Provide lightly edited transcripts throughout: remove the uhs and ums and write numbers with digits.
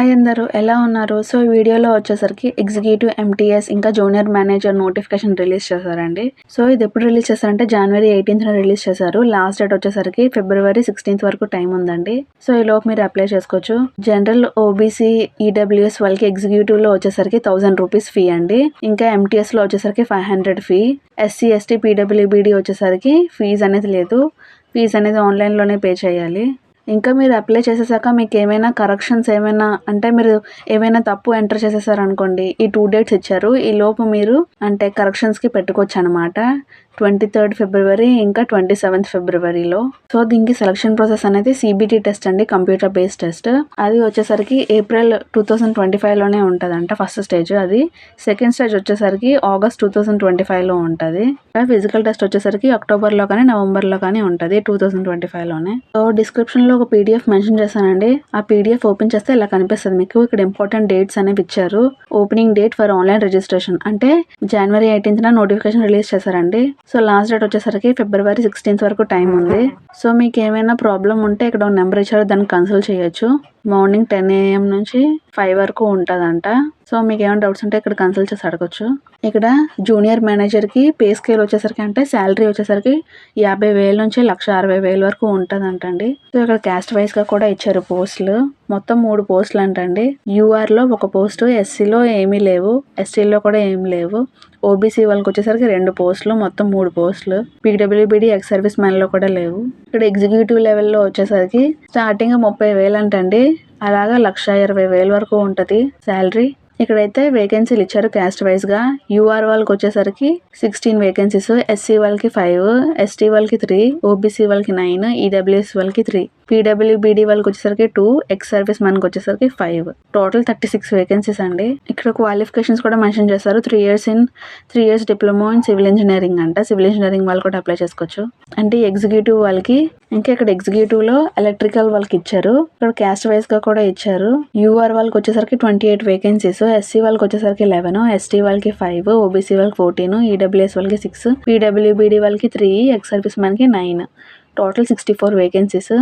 Hi అందరూ, ఎలా ఉన్నారు? సో ఈ వీడియోలో వచ్చేసరికి ఎగ్జిక్యూటివ్ ఎంటీఎస్ ఇంకా జూనియర్ మేనేజర్ నోటిఫికేషన్ రిలీజ్ చేశారండి. సో ఇది ఎప్పుడు రిలీజ్ చేశారంటే January 18th రిలీజ్ చేశారు. లాస్ట్ డేట్ వచ్చేసరికి February 16th వరకు టైం ఉందండి. సో ఈ లోపు మీరు అప్లై చేసుకోవచ్చు. జనరల్, ఓబీసీ, ఈడబ్ల్యూఎస్ వాళ్ళకి ఎగ్జిక్యూటివ్ లో వచ్చేసరికి 1000 రూపీస్ ఫీ అండి. ఇంకా ఎంటీఎస్ లో వచ్చేసరికి 500 ఫీ. ఎస్సీ, ఎస్టీ, పీడబ్ల్యూబీడీ వచ్చేసరికి ఫీజు అనేది లేదు. ఫీజు అనేది ఆన్లైన్లోనే పే చేయాలి. ఇంకా మీరు అప్లై చేసేసాక మీకు ఏమైనా కరెక్షన్స్ అంటే మీరు ఏమైనా తప్పు ఎంటర్ చేసేసారనుకోండి, ఈ 2 డేట్స్ ఇచ్చారు, ఈ లోపు మీరు అంటే కరెక్షన్స్కి పెట్టుకోవచ్చు అనమాట. 23rd February ఇంకా 27th Februaryలో. సో దీనికి సెలక్షన్ ప్రాసెస్ అనేది CBT టెస్ట్ అండి, కంప్యూటర్ బేస్డ్ టెస్ట్. అది వచ్చేసరికి April 2025లోనే ఉంటుందంట ఫస్ట్ స్టేజ్. అది సెకండ్ స్టేజ్ వచ్చేసరికి August 2025లో ఉంటుంది. ఫిజికల్ టెస్ట్ వచ్చేసరికి Octoberలో కానీ Novemberలో కానీ ఉంటుంది 2025లోనే. సో డిస్క్రిప్షన్లో ఒక PDF మెన్షన్ చేశానండి. ఆ PDF ఓపెన్ చేస్తే ఇలా కనిపిస్తుంది మీకు. ఇక్కడ ఇంపార్టెంట్ డేట్స్ అనేవి ఇచ్చారు. Opening date for online registration అంటే January 18th నోటిఫికేషన్ రిలీజ్ చేశారండి. సో లాస్ట్ డేట్ వచ్చేసరికి February 16th వరకు టైం ఉంది. సో మీకు ఏమైనా ప్రాబ్లం ఉంటే ఇక్కడ ఒక నెంబర్ ఇచ్చారు, దాన్ని కన్సల్ట్ చేయొచ్చు. మార్నింగ్ 10 AM నుంచి 5 వరకు ఉంటుందంట. సో మీకు ఏమైనా డౌట్స్ ఉంటే ఇక్కడ కన్సల్ట్ చేసి అడగచ్చు. ఇక్కడ జూనియర్ మేనేజర్కి పే స్కేల్ వచ్చేసరికి అంటే శాలరీ వచ్చేసరికి 50,000 నుంచి 1,60,000 వరకు ఉంటుందంటండి. సో ఇక్కడ క్యాస్ట్ వైజ్గా కూడా ఇచ్చారు పోస్టులు. మొత్తం 3 పోస్టులు అంటండి. యూఆర్లో ఒక పోస్టు, ఎస్సీలో ఏమీ లేవు, ఎస్టీలో కూడా ఏమీ లేవు. ఓబీసీ వాళ్ళకి వచ్చేసరికి 2 పోస్టులు, మొత్తం 3 పోస్టులు. పీడబ్ల్యూబీడీ ఎక్స్ సర్వీస్ మ్యాన్లో కూడా లేవు. ఇక్కడ ఎగ్జిక్యూటివ్ లెవెల్లో వచ్చేసరికి స్టార్టింగ్ 30,000 అంటండి. అలాగా 1,20,000 వరకు ఉంటుంది శాలరీ. ఇక్కడైతే వేకెన్సీలు ఇచ్చారు క్యాస్ట్ వైజ్గా. యూఆర్ వాళ్ళకి వచ్చేసరికి 16 వేకెన్సీస్, ఎస్సీ వాళ్ళకి 5, ఎస్టీ వాళ్ళకి 3, ఓబీసీ వాళ్ళకి 9, ఈడబ్ల్యూఎస్ వాళ్ళకి 3, పీడబ్ల్యూబీడీ వాళ్ళకి వచ్చేసరికి 2, ఎక్స్ సర్వీస్ మ్యాన్కి వచ్చేసరికి 5. టోటల్ 36 వేకెన్సీస్ అండి. ఇక్కడ క్వాలిఫికేషన్స్ కూడా మెన్షన్ చేస్తారు. 3 years diploma in civil engineering అంట. సివిల్ ఇంజనీరింగ్ వాళ్ళు కూడా అప్లై చేసుకోవచ్చు. అంటే ఎగ్జిక్యూటివ్ వాళ్ళకి, ఇంకా ఇక్కడ ఎగ్జిక్యూటివ్లో ఎలక్ట్రికల్ వాళ్ళకి ఇచ్చారు. ఇక్కడ క్యాస్ట్ వైజ్గా కూడా ఇచ్చారు. యూఆర్ వాళ్ళకి వచ్చేసరికి 28 వేకెన్సీస్, ఎస్సీ వాళ్ళకి వచ్చేసరికి 11, ఎస్టీ వాళ్ళకి 5, ఓబీసీ వాళ్ళకి 14, ఈడబ్ల్యూఎస్ వాళ్ళకి 6, పీడబ్ల్యూబీడీ వాళ్ళకి 3, ఎక్స్ సర్వీస్ మ్యాన్కి 9. Total 64 vacancies.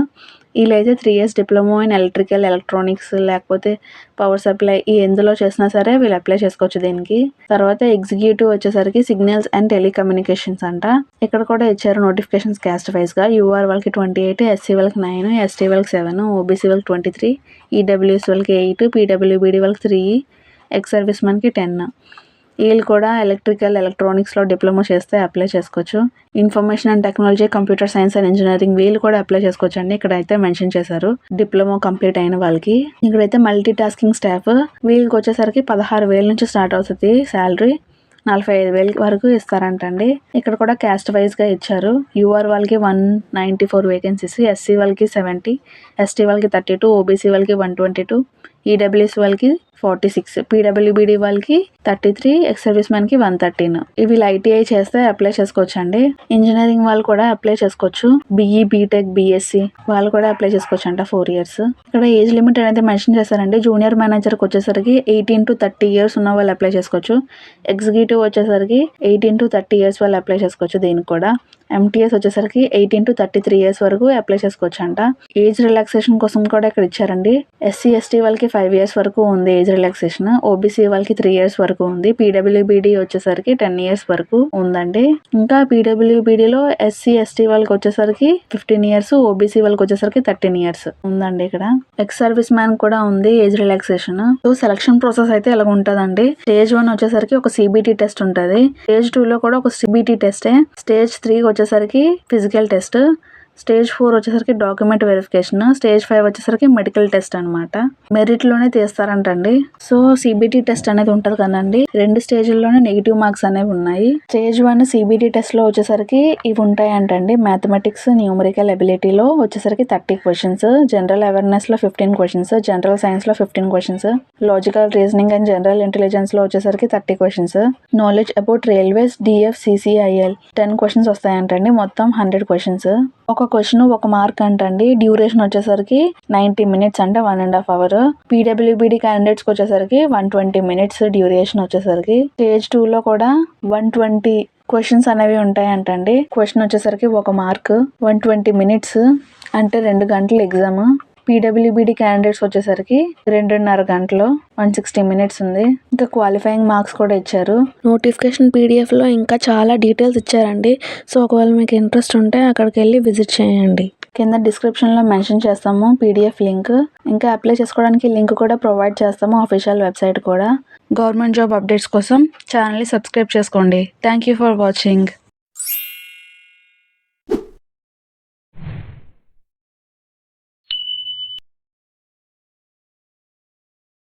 వీళ్ళైతే 3 years diploma in electrical, electronics లేకపోతే పవర్ సప్లై ఎందులో చేసినా సరే వీళ్ళు అప్లై చేసుకోవచ్చు దీనికి. తర్వాత ఎగ్జిక్యూటివ్ వచ్చేసరికి సిగ్నల్స్ అండ్ టెలికమ్యూనికేషన్స్ అంట. ఇక్కడ కూడా ఇచ్చారు నోటిఫికేషన్స్ క్యాస్ట్ వైజ్గా. యూఆర్ వాళ్ళకి 28, ఎస్సీ వాళ్ళకి 9, ఎస్టీ వాళ్ళకి 7, ఓబీసీ వాళ్ళకి 23, ఈడబ్ల్యూఎస్ వాళ్ళకి 8, పీడబ్ల్యూబీడీ వాళ్ళకి 3, ఎక్స్ సర్వీస్ మ్యాన్కి 10. వీళ్ళు కూడా ఎలక్ట్రికల్, ఎలక్ట్రానిక్స్లో డిప్లొమా చేస్తే అప్లై చేసుకోవచ్చు. Information and technology, computer science and engineering వీళ్ళు కూడా అప్లై చేసుకోవచ్చు అండి. ఇక్కడైతే మెన్షన్ చేశారు డిప్లొమా కంప్లీట్ అయిన వాళ్ళకి. ఇక్కడైతే మల్టీ టాస్కింగ్ స్టాఫ్ వీళ్ళకి వచ్చేసరికి 16,000 నుంచి స్టార్ట్ అవుతుంది శాలరీ. 45,000 వరకు ఇస్తారంటండి. ఇక్కడ కూడా క్యాస్ట్ వైజ్గా ఇచ్చారు. యూఆర్ వాళ్ళకి 194 వేకెన్సీస్, ఎస్సీ వాళ్ళకి 70, ఎస్టీ వాళ్ళకి 32, ఓబీసీ వాళ్ళకి 122, ఈడబ్ల్యూఎస్ వాళ్ళకి 46, పీడబ్ల్యూబీడీ వాళ్ళకి 33, ఎక్స్ సర్వీస్ మ్యాన్కి 113. వీళ్ళు ఐటీఐ చేస్తే అప్లై చేసుకోవచ్చు అండి. ఇంజనీరింగ్ వాళ్ళు కూడా అప్లై చేసుకోవచ్చు. బీఈ, బీటెక్, బీఎస్సీ వాళ్ళు కూడా అప్లై చేసుకోవచ్చు అంట 4 years. ఇక్కడ ఏజ్ లిమిట్ అనేది మెన్షన్ చేశారండి. జూనియర్ మేనేజర్కి వచ్చేసరికి 18 to 30 years ఉన్న వాళ్ళు అప్లై చేసుకోవచ్చు. ఎగ్జిక్యూటివ్ వచ్చేసరికి 18 to 30 years వాళ్ళు అప్లై చేసుకోవచ్చు. దీనికి కూడా ఎంటీఎస్ వచ్చేసరికి 18 to 33 years వరకు అప్లై చేసుకోవచ్చు అంట. ఏజ్ రిలాక్సేషన్ కోసం కూడా ఇక్కడ ఇచ్చారండి. ఎస్సీ, ఎస్టీ వాళ్ళకి 5 years వరకు ఉంది ఏజ్ రిలాక్సేషన్. ఓబీసీ వాళ్ళకి 3 years వరకు ఉంది. పీడబ్ల్యూబీడీ వచ్చేసరికి 10 years వరకు ఉందండి. ఇంకా పీడబ్ల్యూబీడీలో ఎస్సీ, ఎస్టీ వాళ్ళకి వచ్చేసరికి 15 years, ఓబీసీ వాళ్ళకి వచ్చేసరికి 13 years ఉందండి. ఇక్కడ ఎక్స్ సర్వీస్ మ్యాన్ కూడా ఉంది age relaxation. So selection process అయితే ఇలా ఉంటదండి. స్టేజ్ 1 వచ్చేసరికి ఒక CBT టెస్ట్ ఉంటుంది. స్టేజ్ 2లో కూడా ఒక CBT టెస్టే. స్టేజ్ 3 వచ్చేసరికి ఫిజికల్ టెస్ట్. స్టేజ్ 4 వచ్చేసరికి డాక్యుమెంట్ వెరిఫికేషన్. స్టేజ్ 5 వచ్చేసరికి మెడికల్ టెస్ట్ అనమాట. మెరిట్లోనే తీస్తారంటండి. సో CBT టెస్ట్ అనేది ఉంటుంది కదండి, 2 స్టేజ్ల్లోనే నెగిటివ్ మార్క్స్ అనేవి ఉన్నాయి. స్టేజ్ 1 CBT టెస్ట్లో వచ్చేసరికి ఇవి ఉంటాయంటండి. మ్యాథమెటిక్స్, న్యూమరికల్ ఎబిలిటీలో వచ్చేసరికి 30 questions, జనరల్ అవేర్నెస్లో 15 questions, జనరల్ సైన్స్లో 15 questions, logical reasoning and general ఇంటెలిజెన్స్లో వచ్చేసరికి 30 questions, knowledge about railways, DFCCIL 10 questions వస్తాయంటండి. మొత్తం 100 questions. ఒక క్వశ్చన్ 1 మార్క్ అంటండి. డ్యూరేషన్ వచ్చేసరికి 90 minutes అంటే 1.5 hours. పీడబ్ల్యూబీడీ క్యాండిడేట్స్కి వచ్చేసరికి 120 minutes డ్యూరేషన్ వచ్చేసరికి. స్టేజ్ 2లో కూడా 120 క్వశ్చన్స్ అనేవి ఉంటాయంటండి. క్వశ్చన్ వచ్చేసరికి 1 మార్క్, 120 minutes అంటే 2 గంటల ఎగ్జామ్. పీడబ్ల్యూబీడీ క్యాండిడేట్స్ వచ్చేసరికి 2.5 గంటలు 160 మినిట్స్ ఉంది. ఇంకా క్వాలిఫైయింగ్ మార్క్స్ కూడా ఇచ్చారు. నోటిఫికేషన్ పీడిఎఫ్లో ఇంకా చాలా డీటెయిల్స్ ఇచ్చారండి. సో ఒకవేళ మీకు ఇంట్రెస్ట్ ఉంటే అక్కడికి వెళ్ళి విజిట్ చేయండి. కింద డిస్క్రిప్షన్లో మెన్షన్ చేస్తాము పీడిఎఫ్ లింక్. ఇంకా అప్లై చేసుకోవడానికి లింక్ కూడా ప్రొవైడ్ చేస్తాము, అఫీషియల్ వెబ్సైట్ కూడా. గవర్నమెంట్ జాబ్ అప్డేట్స్ కోసం ఛానల్ని సబ్స్క్రైబ్ చేసుకోండి. Thank you for watching.